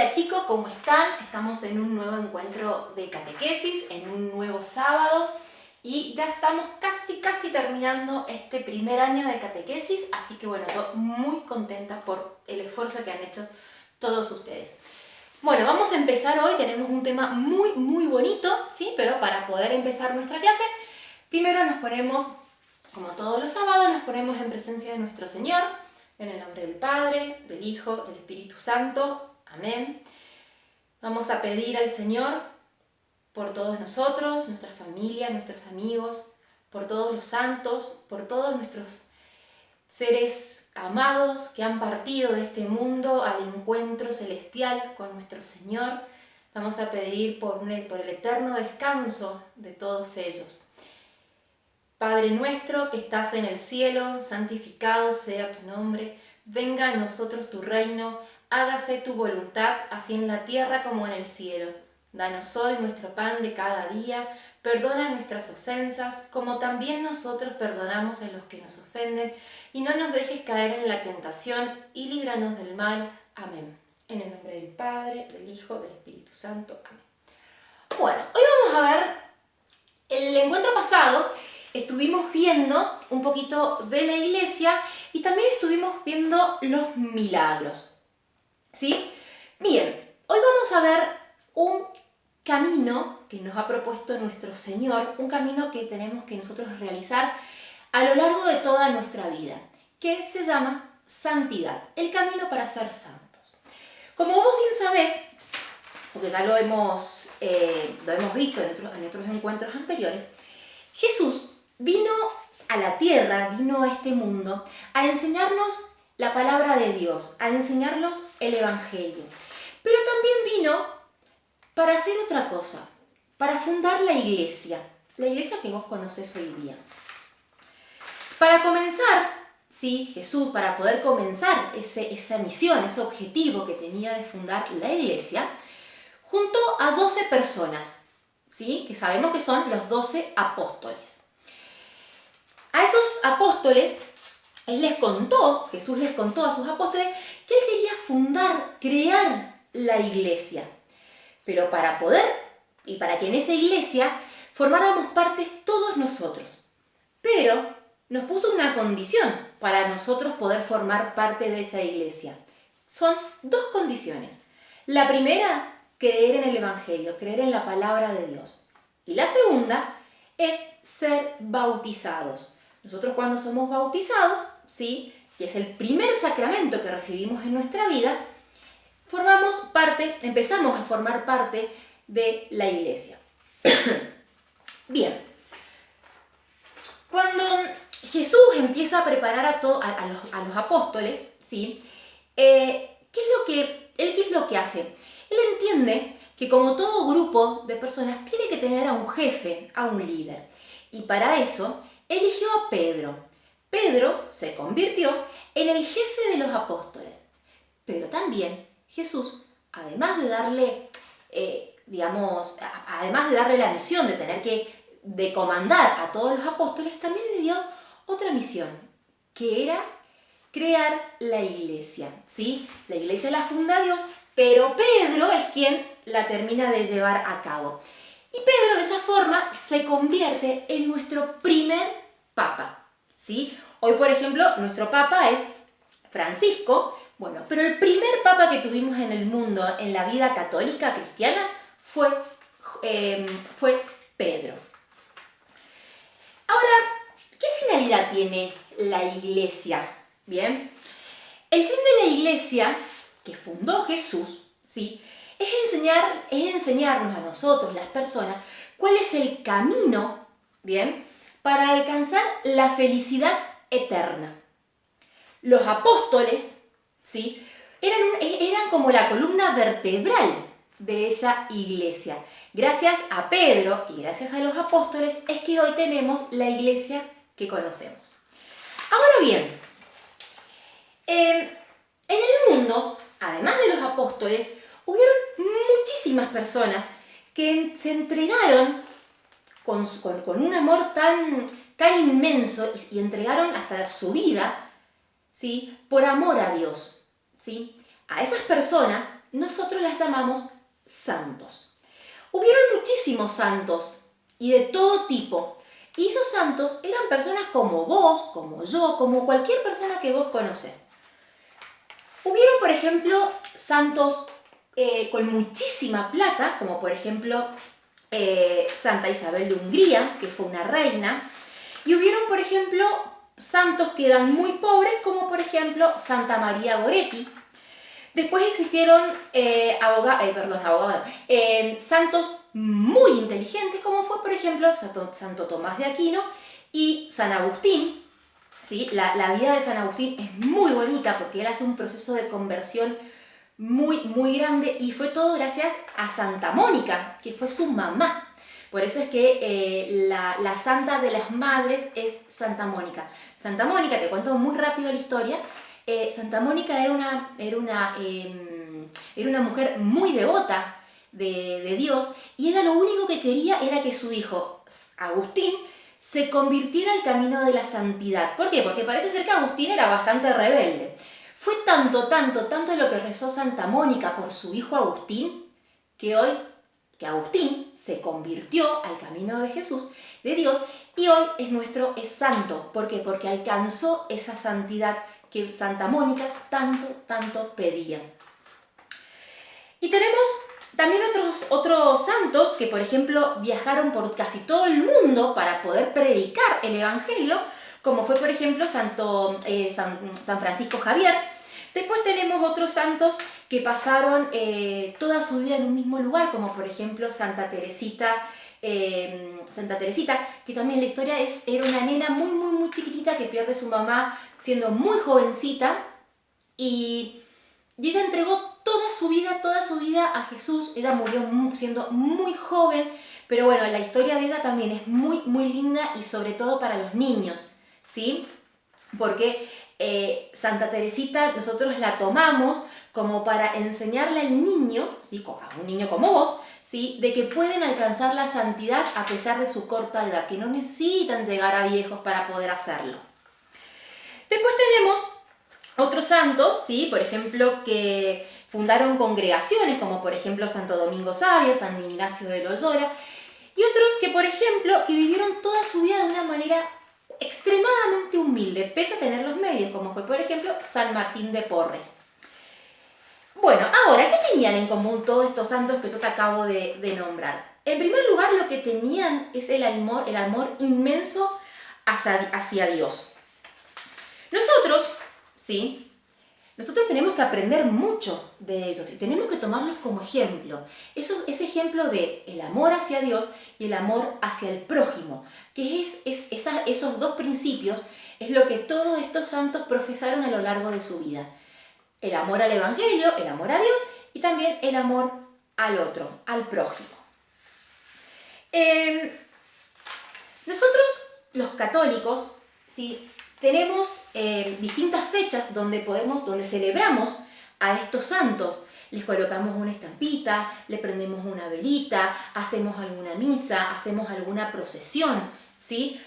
Hola chicos, ¿cómo están? Estamos en un nuevo encuentro de catequesis, en un nuevo sábado y ya estamos casi terminando este primer año de catequesis, así que bueno, estoy muy contenta por el esfuerzo que han hecho todos ustedes. Bueno, vamos a empezar hoy, tenemos un tema muy bonito, ¿sí? Pero para poder empezar nuestra clase, primero nos ponemos, como todos los sábados, nos ponemos en presencia de nuestro Señor, en el nombre del Padre, del Hijo, del Espíritu Santo. Amén. Vamos a pedir al Señor por todos nosotros, nuestra familia, nuestros amigos, por todos los santos, por todos nuestros seres amados que han partido de este mundo al encuentro celestial con nuestro Señor. Vamos a pedir por el eterno descanso de todos ellos. Padre nuestro que estás en el cielo, santificado sea tu nombre. Venga a nosotros tu reino. Hágase tu voluntad, así en la tierra como en el cielo. Danos hoy nuestro pan de cada día. Perdona nuestras ofensas, como también nosotros perdonamos a los que nos ofenden. Y no nos dejes caer en la tentación, y líbranos del mal. Amén. En el nombre del Padre, del Hijo, del Espíritu Santo. Amén. Bueno, hoy vamos a ver el encuentro pasado. Estuvimos viendo un poquito de la iglesia y también estuvimos viendo los milagros. ¿Sí? Bien, hoy vamos a ver un camino que nos ha propuesto nuestro Señor, un camino que tenemos que nosotros realizar a lo largo de toda nuestra vida, que se llama santidad, el camino para ser santos. Como vos bien sabés, porque ya lo hemos visto en otros encuentros anteriores, Jesús vino a la tierra, vino a este mundo a enseñarnos la palabra de Dios, a enseñarnos el Evangelio. Pero también vino para hacer otra cosa, para fundar la iglesia que vos conocés hoy día. Para comenzar, sí, Jesús, para poder comenzar esa misión, ese objetivo que tenía de fundar la iglesia, juntó a 12 personas, ¿sí? Que sabemos que son los 12 apóstoles. A esos apóstoles, Jesús les contó a sus apóstoles que él quería crear la iglesia. Pero para que en esa iglesia formáramos parte todos nosotros. Pero nos puso una condición para nosotros poder formar parte de esa iglesia. Son 2 condiciones. La primera, creer en el Evangelio, creer en la palabra de Dios. Y la segunda es ser bautizados. Nosotros cuando somos bautizados, ¿sí?, que es el primer sacramento que recibimos en nuestra vida, empezamos a formar parte de la iglesia. Bien, cuando Jesús empieza a preparar a los apóstoles, ¿sí?, ¿qué es lo que hace? Él entiende que como todo grupo de personas tiene que tener a un jefe, a un líder. Y para eso eligió a Pedro. Pedro se convirtió en el jefe de los apóstoles. Pero también Jesús, además de darle la misión de tener de comandar a todos los apóstoles, también le dio otra misión, que era crear la iglesia, ¿sí? La iglesia la funda Dios, pero Pedro es quien la termina de llevar a cabo. Y Pedro de esa forma se convierte en nuestro primer papa, ¿sí? Hoy, por ejemplo, nuestro papa es Francisco, bueno, pero el primer papa que tuvimos en el mundo, en la vida católica cristiana, fue Pedro. Ahora, ¿qué finalidad tiene la iglesia? Bien, el fin de la iglesia que fundó Jesús, ¿sí?, es enseñarnos a nosotros, las personas, cuál es el camino, ¿bien?, para alcanzar la felicidad eterna. Los apóstoles, ¿sí?, eran como la columna vertebral de esa iglesia. Gracias a Pedro y gracias a los apóstoles es que hoy tenemos la iglesia que conocemos. Ahora bien, en el mundo, además de los apóstoles, hubieron muchísimas personas que se entregaron con un amor tan inmenso y entregaron hasta su vida, ¿sí?, por amor a Dios, ¿sí? A esas personas nosotros las llamamos santos. Hubieron muchísimos santos y de todo tipo. Y esos santos eran personas como vos, como yo, como cualquier persona que vos conocés. Hubieron, por ejemplo, santos con muchísima plata, como por ejemplo Santa Isabel de Hungría, que fue una reina. Y hubieron, por ejemplo, santos que eran muy pobres, como por ejemplo Santa María Goretti. Después existieron santos muy inteligentes, como fue, por ejemplo, Santo Tomás de Aquino y San Agustín. ¿Sí? La vida de San Agustín es muy bonita porque él hace un proceso de conversión muy, muy grande y fue todo gracias a Santa Mónica, que fue su mamá. Por eso es que la santa de las madres es Santa Mónica. Santa Mónica, te cuento muy rápido la historia. Santa Mónica era una mujer muy devota de Dios y ella lo único que quería era que su hijo Agustín se convirtiera al camino de la santidad. ¿Por qué? Porque parece ser que Agustín era bastante rebelde. Fue tanto lo que rezó Santa Mónica por su hijo Agustín, que Agustín se convirtió al camino de Jesús, de Dios, y hoy es santo. ¿Por qué? Porque alcanzó esa santidad que Santa Mónica tanto pedía. Y tenemos también otros santos que, por ejemplo, viajaron por casi todo el mundo para poder predicar el Evangelio, como fue, por ejemplo, San Francisco Javier. Después tenemos otros santos que pasaron toda su vida en un mismo lugar, como por ejemplo Santa Teresita, que también la historia era una nena muy chiquitita que pierde a su mamá siendo muy jovencita y ella entregó toda su vida a Jesús. Ella murió siendo muy joven, pero bueno, la historia de ella también es muy linda y sobre todo para los niños, ¿sí? Porque Santa Teresita nosotros la tomamos como para enseñarle al niño, ¿sí? A un niño como vos, ¿sí? De que pueden alcanzar la santidad a pesar de su corta edad, que no necesitan llegar a viejos para poder hacerlo. Después tenemos otros santos, ¿sí? Por ejemplo, que fundaron congregaciones, como por ejemplo Santo Domingo Sabio, San Ignacio de Loyola, y otros que, por ejemplo, que vivieron toda su vida de una manera extremadamente humilde, pese a tener los medios, como fue, por ejemplo, San Martín de Porres. Bueno, ahora, ¿qué tenían en común todos estos santos que yo te acabo de nombrar? En primer lugar, lo que tenían es el amor inmenso hacia Dios. Nosotros, ¿sí? Nosotros tenemos que aprender mucho de ellos y tenemos que tomarlos como ejemplo. Ese ejemplo de el amor hacia Dios y el amor hacia el prójimo, que esos dos principios es lo que todos estos santos profesaron a lo largo de su vida. El amor al Evangelio, el amor a Dios y también el amor al otro, al prójimo. Nosotros, los católicos, ¿sí? Tenemos distintas fechas donde celebramos a estos santos. Les colocamos una estampita, le prendemos una velita, hacemos alguna misa, hacemos alguna procesión, ¿sí?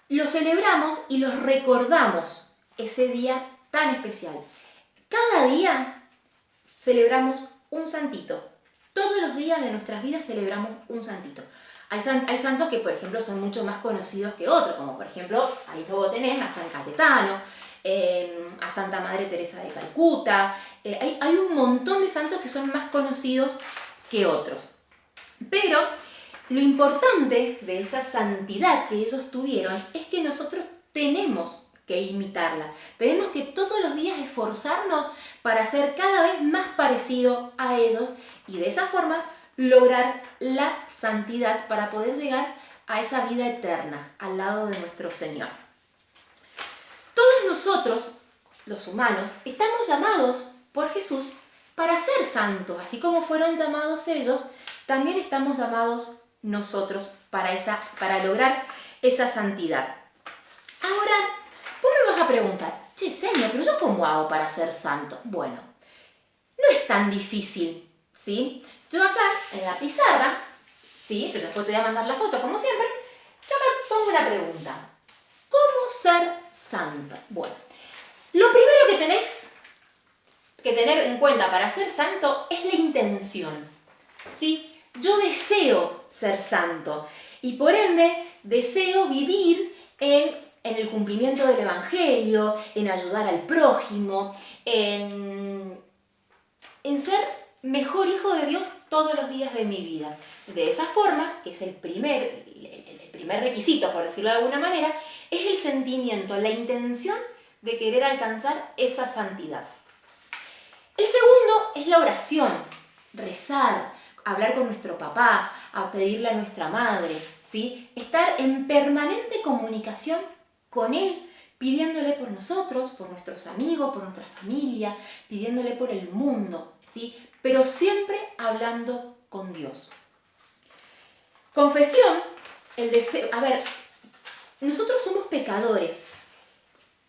Los celebramos y los recordamos ese día tan especial. Cada día celebramos un santito. Todos los días de nuestras vidas celebramos un santito. Hay santos que, por ejemplo, son mucho más conocidos que otros, como por ejemplo, ahí luego tenés a San Cayetano, a Santa Madre Teresa de Calcuta. Hay un montón de santos que son más conocidos que otros. Pero lo importante de esa santidad que ellos tuvieron es que nosotros tenemos que imitarla. Tenemos que todos los días esforzarnos para ser cada vez más parecido a ellos y de esa forma lograr la santidad para poder llegar a esa vida eterna al lado de nuestro Señor. Todos nosotros, los humanos, estamos llamados por Jesús para ser santos, así como fueron llamados ellos, también estamos llamados nosotros para lograr esa santidad. Ahora, vos me vas a preguntar, che, Señor, pero ¿yo cómo hago para ser santo? Bueno, no es tan difícil, ¿sí? Yo acá, en la pizarra, ¿sí? Pero después te voy a mandar la foto, como siempre, yo acá pongo una pregunta. ¿Cómo ser santo? Bueno, lo primero que tenés, que tener en cuenta para ser santo es la intención, ¿sí? Yo deseo ser santo y por ende deseo vivir en el cumplimiento del Evangelio, en ayudar al prójimo, en ser mejor hijo de Dios todos los días de mi vida. De esa forma, que es el primer requisito, por decirlo de alguna manera, es el sentimiento, la intención de querer alcanzar esa santidad. El segundo es la oración, rezar, hablar con nuestro papá, a pedirle a nuestra madre, ¿sí? Estar en permanente comunicación con él, pidiéndole por nosotros, por nuestros amigos, por nuestra familia, pidiéndole por el mundo, ¿sí? Pero siempre hablando con Dios. Confesión, el deseo. A ver, nosotros somos pecadores.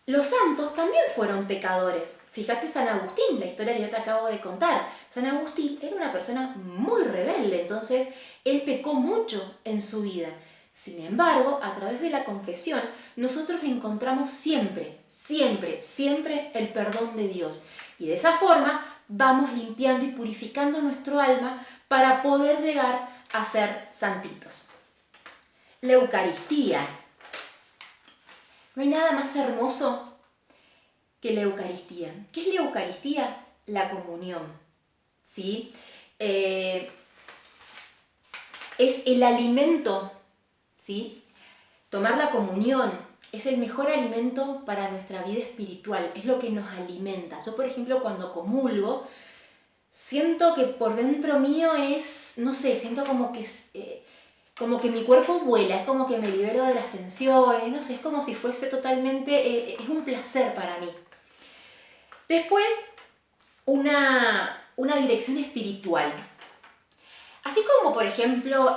Los santos también fueron pecadores. Fíjate San Agustín, la historia que yo te acabo de contar. San Agustín era una persona muy rebelde, entonces él pecó mucho en su vida. Sin embargo, a través de la confesión, nosotros encontramos siempre el perdón de Dios. Y de esa forma vamos limpiando y purificando nuestro alma para poder llegar a ser santitos. La Eucaristía. No hay nada más hermoso que la Eucaristía. ¿Qué es la Eucaristía? La comunión, ¿sí? Es el alimento, ¿sí? Tomar la comunión es el mejor alimento para nuestra vida espiritual, es lo que nos alimenta. Yo, por ejemplo, cuando comulgo, siento que por dentro mío es, no sé, siento como que mi cuerpo vuela, es como que me libero de las tensiones, no sé, es como si fuese totalmente, es un placer para mí. Después, una dirección espiritual. Así como, por ejemplo,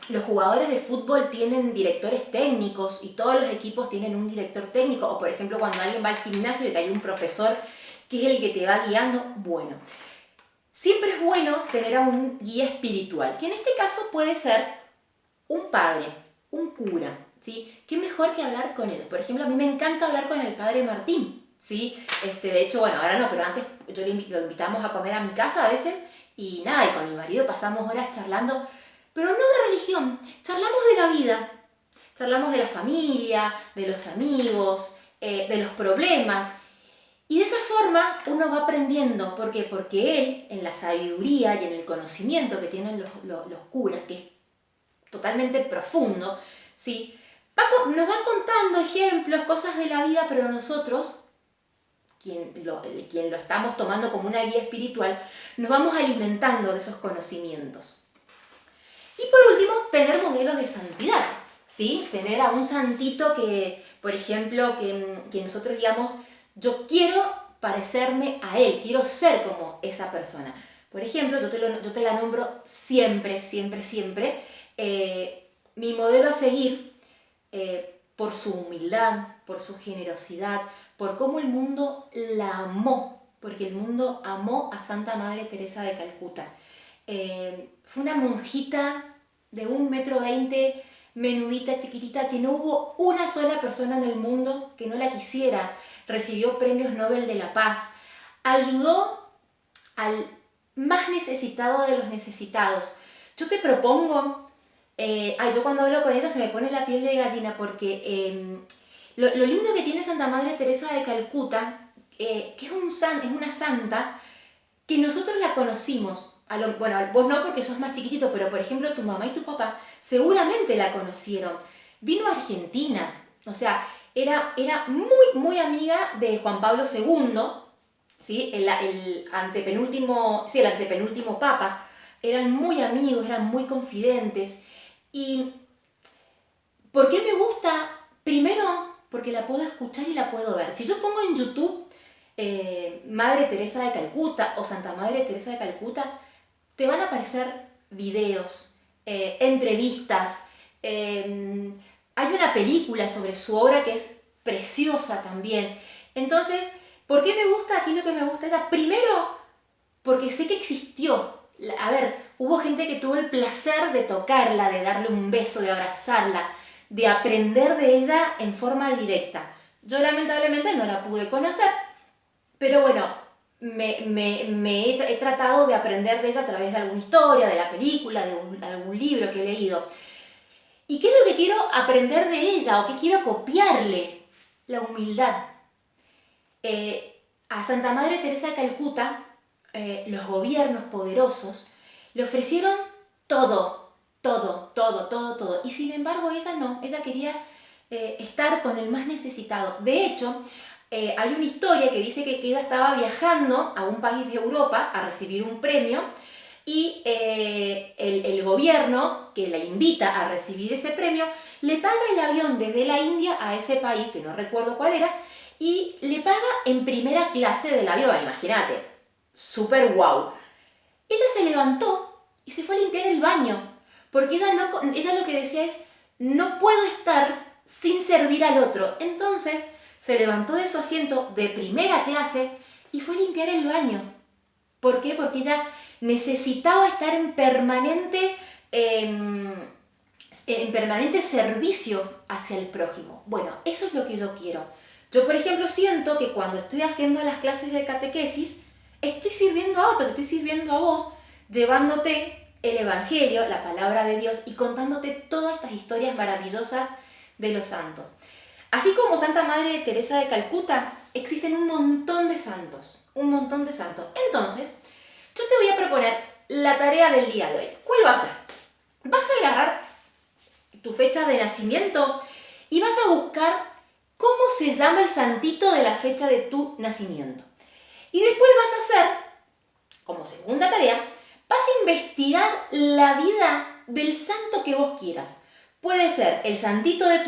los jugadores de fútbol tienen directores técnicos y todos los equipos tienen un director técnico, o por ejemplo cuando alguien va al gimnasio y hay un profesor que es el que te va guiando, bueno, siempre es bueno tener a un guía espiritual, que en este caso puede ser un padre, un cura, ¿sí? ¿Qué mejor que hablar con ellos? Por ejemplo, a mí me encanta hablar con el padre Martín, ¿sí? De hecho, bueno, ahora no, pero antes lo invitamos a comer a mi casa a veces y nada, y con mi marido pasamos horas charlando, pero no de religión, charlamos de la vida, charlamos de la familia, de los amigos, de los problemas. Y de esa forma uno va aprendiendo. ¿Por qué? Porque él, en la sabiduría y en el conocimiento que tienen los curas, que es totalmente profundo, ¿sí? Nos va contando ejemplos, cosas de la vida, pero nosotros, quien lo estamos tomando como una guía espiritual, nos vamos alimentando de esos conocimientos. Y por último, tener modelos de santidad, ¿sí? Tener a un santito que, por ejemplo, que nosotros digamos, yo quiero parecerme a él, quiero ser como esa persona. Por ejemplo, yo te la nombro siempre, mi modelo a seguir, por su humildad, por su generosidad, por cómo el mundo la amó, porque el mundo amó a Santa Madre Teresa de Calcuta. Fue una monjita de 1,20 m, menudita, chiquitita, que no hubo una sola persona en el mundo que no la quisiera. Recibió premios Nobel de la Paz, ayudó al más necesitado de los necesitados. Yo te propongo, yo cuando hablo con ella se me pone la piel de gallina porque lo lindo que tiene Santa Madre Teresa de Calcuta, que es una santa que nosotros la conocimos. Bueno, vos no porque sos más chiquitito, pero por ejemplo tu mamá y tu papá seguramente la conocieron. Vino a Argentina, o sea, era muy amiga de Juan Pablo II, ¿sí? el antepenúltimo papa. Eran muy amigos, eran muy confidentes. ¿Y por qué me gusta? Primero, porque la puedo escuchar y la puedo ver. Si yo pongo en YouTube Madre Teresa de Calcuta o Santa Madre Teresa de Calcuta, te van a aparecer videos, entrevistas. Hay una película sobre su obra que es preciosa también. Entonces, ¿por qué me gusta? Aquí lo que me gusta era, primero, porque sé que existió. A ver, hubo gente que tuvo el placer de tocarla, de darle un beso, de abrazarla, de aprender de ella en forma directa. Yo lamentablemente no la pude conocer, pero bueno, he tratado de aprender de ella a través de alguna historia, de la película, de algún libro que he leído. ¿Y qué es lo que quiero aprender de ella o qué quiero copiarle? La humildad. A Santa Madre Teresa de Calcuta, los gobiernos poderosos le ofrecieron todo, todo, todo, todo, todo. Y sin embargo ella no, ella quería estar con el más necesitado. De hecho, hay una historia que dice que ella estaba viajando a un país de Europa a recibir un premio y el gobierno que la invita a recibir ese premio le paga el avión desde la India a ese país, que no recuerdo cuál era, y le paga en primera clase del avión, imagínate, súper guau. Ella se levantó y se fue a limpiar el baño, porque ella lo que decía es, no puedo estar sin servir al otro. Entonces se levantó de su asiento de primera clase y fue a limpiar el baño. ¿Por qué? Porque ella necesitaba estar en permanente servicio hacia el prójimo. Bueno, eso es lo que yo quiero. Yo, por ejemplo, siento que cuando estoy haciendo las clases de catequesis, estoy sirviendo a otro, te estoy sirviendo a vos, llevándote el Evangelio, la palabra de Dios y contándote todas estas historias maravillosas de los santos. Así como Santa Madre Teresa de Calcuta, existen un montón de santos, un montón de santos. Entonces, yo te voy a proponer la tarea del día de hoy. ¿Cuál va a ser? Vas a agarrar tu fecha de nacimiento y vas a buscar cómo se llama el santito de la fecha de tu nacimiento. Y después vas a hacer, como segunda tarea, vas a investigar la vida del santo que vos quieras. Puede ser el santito de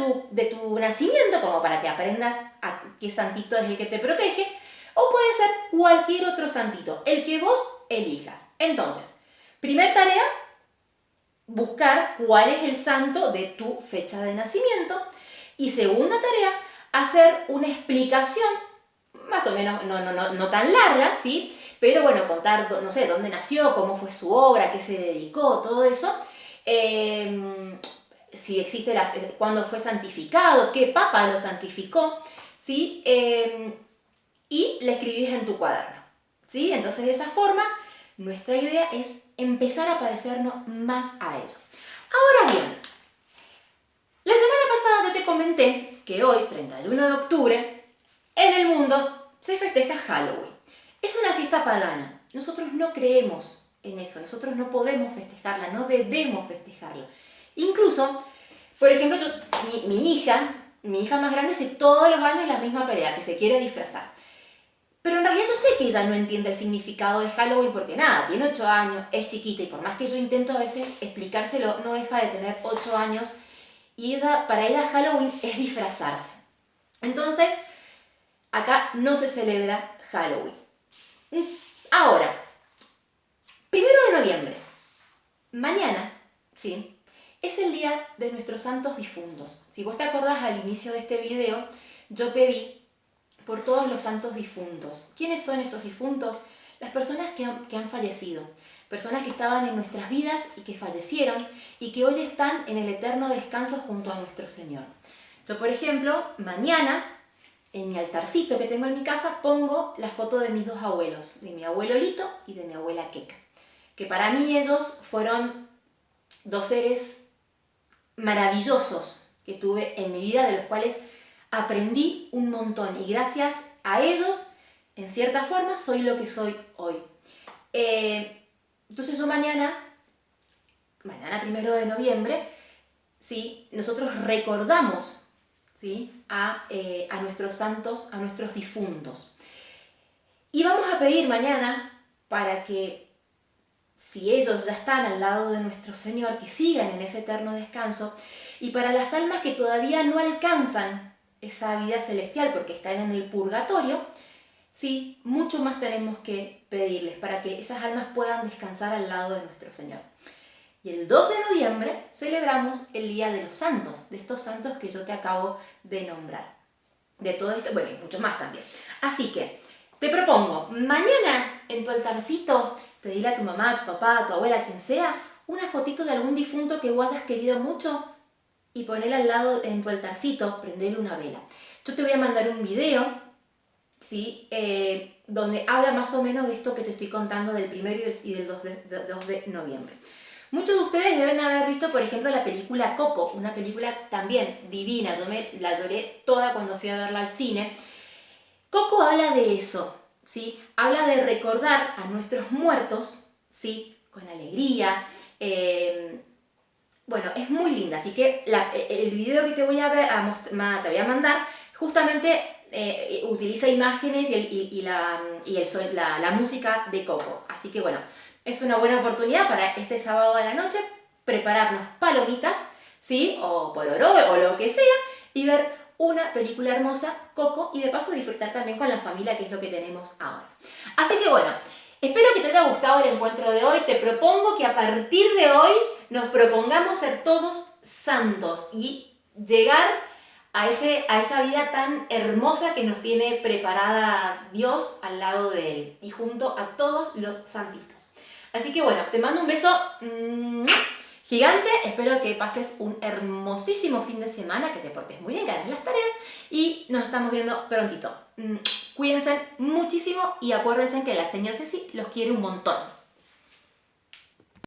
tu nacimiento, como para que aprendas a qué santito es el que te protege, o puede ser cualquier otro santito, el que vos elijas. Entonces, primer tarea, buscar cuál es el santo de tu fecha de nacimiento. Y segunda tarea, hacer una explicación, más o menos no tan larga, ¿sí? Pero bueno, contar, no sé, dónde nació, cómo fue su obra, qué se dedicó, todo eso. Si existe cuándo fue santificado, qué papa lo santificó, ¿sí? Y la escribís en tu cuaderno, ¿sí? Entonces de esa forma nuestra idea es empezar a parecernos más a ello. Ahora bien, la semana pasada yo te comenté que hoy, 31 de octubre, en el mundo se festeja Halloween. Es una fiesta pagana. Nosotros no creemos en eso, nosotros no podemos festejarla, no debemos festejarla. Incluso, por ejemplo, mi hija más grande hace todos los años la misma pelea, que se quiere disfrazar. Pero en realidad yo sé que ella no entiende el significado de Halloween porque nada, tiene 8 años, es chiquita y por más que yo intento a veces explicárselo, no deja de tener 8 años y para ella Halloween es disfrazarse. Entonces, acá no se celebra Halloween. Ahora, 1 de noviembre, mañana, ¿sí? Es el día de nuestros santos difuntos. Si vos te acordás al inicio de este video, yo pedí por todos los santos difuntos. ¿Quiénes son esos difuntos? Las personas que han fallecido, personas que estaban en nuestras vidas y que fallecieron y que hoy están en el eterno descanso junto a nuestro Señor. Yo, por ejemplo, mañana, en mi altarcito que tengo en mi casa, pongo la foto de mis dos abuelos, de mi abuelo Lito y de mi abuela Queca, que para mí ellos fueron dos seres maravillosos que tuve en mi vida, de los cuales aprendí un montón y gracias a ellos, en cierta forma, soy lo que soy hoy. Entonces yo mañana 1 de noviembre, ¿sí? Nosotros recordamos, ¿sí? a nuestros santos, a nuestros difuntos. Y vamos a pedir mañana para que, si ellos ya están al lado de nuestro Señor, que sigan en ese eterno descanso, y para las almas que todavía no alcanzan esa vida celestial porque están en el purgatorio, sí, mucho más tenemos que pedirles para que esas almas puedan descansar al lado de nuestro Señor. Y el 2 de noviembre celebramos el Día de los Santos, de estos santos que yo te acabo de nombrar. De todo esto, bueno, y mucho más también. Así que te propongo, mañana en tu altarcito, pedirle a tu mamá, a tu papá, a tu abuela, a quien sea, una fotito de algún difunto que vos hayas querido mucho y ponerla al lado en tu altarcito, prenderle una vela. Yo te voy a mandar un video, ¿sí? donde habla más o menos de esto que te estoy contando del 1 y del 2 de noviembre. Muchos de ustedes deben haber visto, por ejemplo, la película Coco, una película también divina. Yo la lloré toda cuando fui a verla al cine. Coco habla de eso, ¿sí? Habla de recordar a nuestros muertos, ¿sí? Con alegría. Bueno, es muy linda, así que el video que te voy a mandar justamente utiliza imágenes y la música de Coco. Así que bueno, es una buena oportunidad para este sábado a la noche prepararnos palomitas, ¿sí? O pororó o lo que sea, y ver una película hermosa, Coco, y de paso disfrutar también con la familia, que es lo que tenemos ahora. Así que bueno, espero que te haya gustado el encuentro de hoy. Te propongo que a partir de hoy nos propongamos ser todos santos y llegar a esa vida tan hermosa que nos tiene preparada Dios al lado de Él y junto a todos los santitos. Así que bueno, te mando un beso gigante, espero que pases un hermosísimo fin de semana, que te portes muy bien, que hagas las tareas y nos estamos viendo prontito. Cuídense muchísimo y acuérdense que la señora Ceci los quiere un montón.